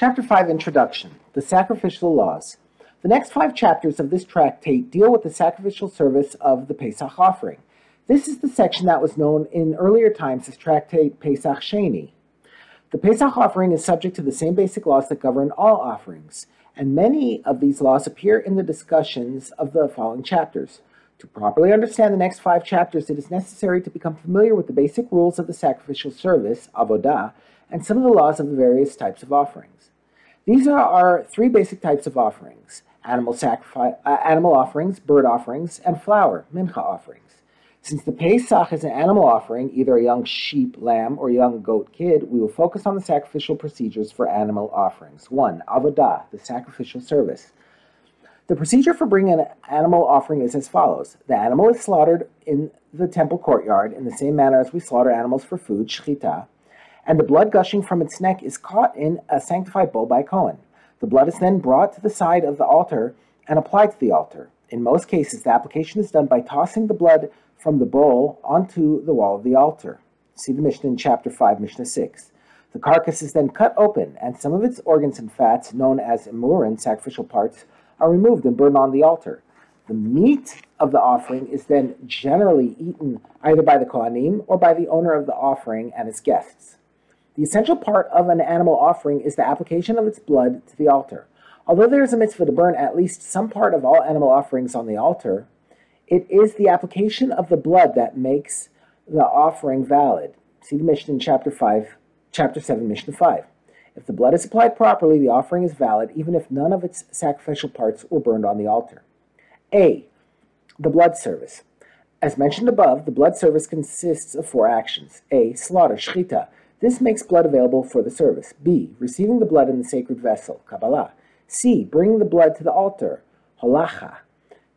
Chapter 5, Introduction, the Sacrificial Laws. The next 5 chapters of this tractate deal with the sacrificial service of the Pesach offering. This is the section that was known in earlier times as Tractate Pesach Sheni. The Pesach offering is subject to the same basic laws that govern all offerings, and many of these laws appear in the discussions of the following chapters. To properly understand the next 5 chapters, it is necessary to become familiar with the basic rules of the sacrificial service, avodah, and some of the laws of the various types of offerings. These are our 3 basic types of offerings: animal offerings, bird offerings, and flour, mincha offerings. Since the Pesach is an animal offering, either a young sheep, lamb, or young goat kid, we will focus on the sacrificial procedures for animal offerings. 1. Avodah, the sacrificial service. The procedure for bringing an animal offering is as follows. The animal is slaughtered in the temple courtyard in the same manner as we slaughter animals for food, shechita, and the blood gushing from its neck is caught in a sanctified bowl by Kohen. The blood is then brought to the side of the altar and applied to the altar. In most cases, the application is done by tossing the blood from the bowl onto the wall of the altar. See the Mishnah in chapter 5, Mishnah 6. The carcass is then cut open, and some of its organs and fats, known as emurin, sacrificial parts, are removed and burned on the altar. The meat of the offering is then generally eaten either by the Kohanim or by the owner of the offering and his guests. The essential part of an animal offering is the application of its blood to the altar. Although there is a mitzvah to burn at least some part of all animal offerings on the altar, it is the application of the blood that makes the offering valid. See the Mishnah in chapter 7, Mishnah 5. If the blood is applied properly, the offering is valid, even if none of its sacrificial parts were burned on the altar. A. The blood service. As mentioned above, the blood service consists of 4 actions. A. Slaughter, shechita. This makes blood available for the service. B. Receiving the blood in the sacred vessel, Kabbalah. C. Bringing the blood to the altar, holacha.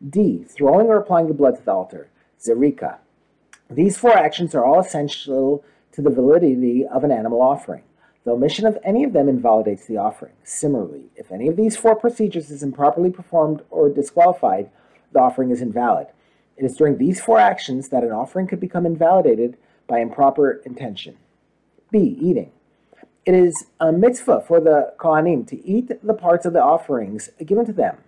D. Throwing or applying the blood to the altar, zerika. These 4 actions are all essential to the validity of an animal offering. The omission of any of them invalidates the offering. Similarly, if any of these 4 procedures is improperly performed or disqualified, the offering is invalid. It is during these 4 actions that an offering could become invalidated by improper intention. B. Eating. It is a mitzvah for the Kohanim to eat the parts of the offerings given to them.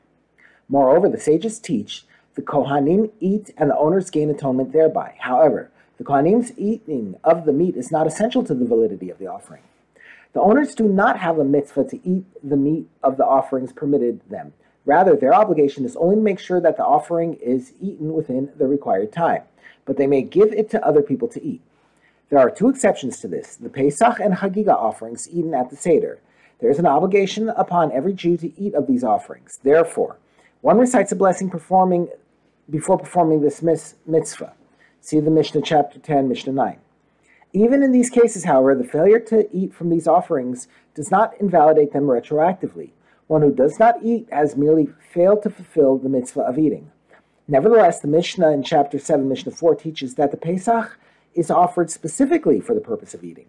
Moreover, the sages teach the Kohanim eat and the owners gain atonement thereby. However, the Kohanim's eating of the meat is not essential to the validity of the offering. The owners do not have a mitzvah to eat the meat of the offerings permitted them. Rather, their obligation is only to make sure that the offering is eaten within the required time, but they may give it to other people to eat. There are 2 exceptions to this: the Pesach and Hagigah offerings eaten at the Seder. There is an obligation upon every Jew to eat of these offerings. Therefore, one recites a blessing before performing this mitzvah. See the Mishnah chapter 10, Mishnah 9. Even in these cases, however, the failure to eat from these offerings does not invalidate them retroactively. One who does not eat has merely failed to fulfill the mitzvah of eating. Nevertheless, the Mishnah in chapter 7, Mishnah 4 teaches that the Pesach is offered specifically for the purpose of eating.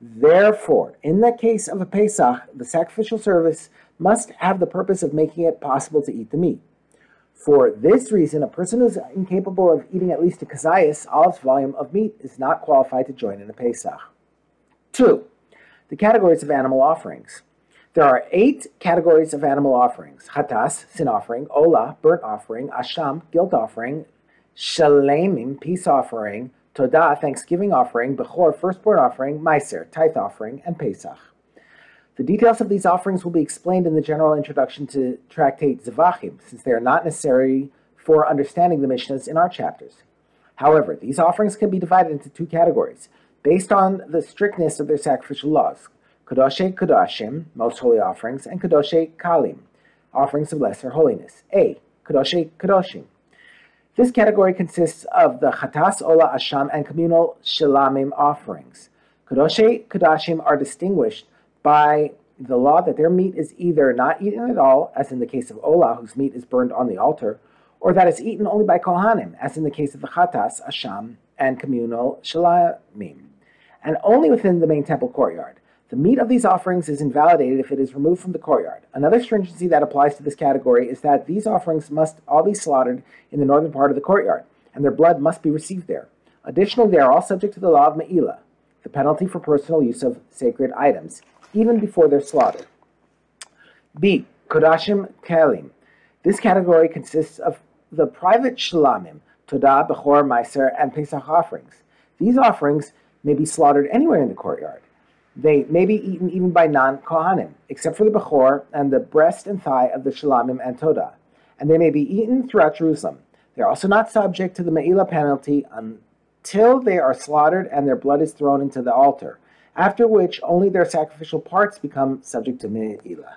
Therefore, in the case of a Pesach, the sacrificial service must have the purpose of making it possible to eat the meat. For this reason, a person who is incapable of eating at least a kazayas, olive's volume of meat, is not qualified to join in a Pesach. 2. The categories of animal offerings. There are 8 categories of animal offerings: chatas, sin offering; olah, burnt offering; asham, guilt offering; shalemim, peace offering; todah, thanksgiving offering; bechor, firstborn offering; meiser, tithe offering; and Pesach. The details of these offerings will be explained in the general introduction to Tractate Zevachim, since they are not necessary for understanding the Mishnahs in our chapters. However, these offerings can be divided into 2 categories, based on the strictness of their sacrificial laws: Kodoshe Kodashim, most holy offerings, and Kodoshe Kalim, offerings of lesser holiness. A. Kodoshe Kodoshim. This category consists of the Chatas, Olah, Asham, and communal Shalamim offerings. Kodoshe Kodashim are distinguished by the law that their meat is either not eaten at all, as in the case of Olah, whose meat is burned on the altar, or that is eaten only by Kohanim, as in the case of the Chatas, Asham, and communal Shalamim, and only within the main temple courtyard. The meat of these offerings is invalidated if it is removed from the courtyard. Another stringency that applies to this category is that these offerings must all be slaughtered in the northern part of the courtyard, and their blood must be received there. Additionally, they are all subject to the law of Me'ilah, the penalty for personal use of sacred items, even before their slaughter. B. Kodashim Kelim. This category consists of the private shlamim, Todah, Bechor, Meiser, and Pesach offerings. These offerings may be slaughtered anywhere in the courtyard. They may be eaten even by non-Kohanim, except for the Bechor and the breast and thigh of the shlamim and Todah. And they may be eaten throughout Jerusalem. They are also not subject to the Me'ilah penalty until they are slaughtered and their blood is thrown into the altar, after which only their sacrificial parts become subject to Me'ilah.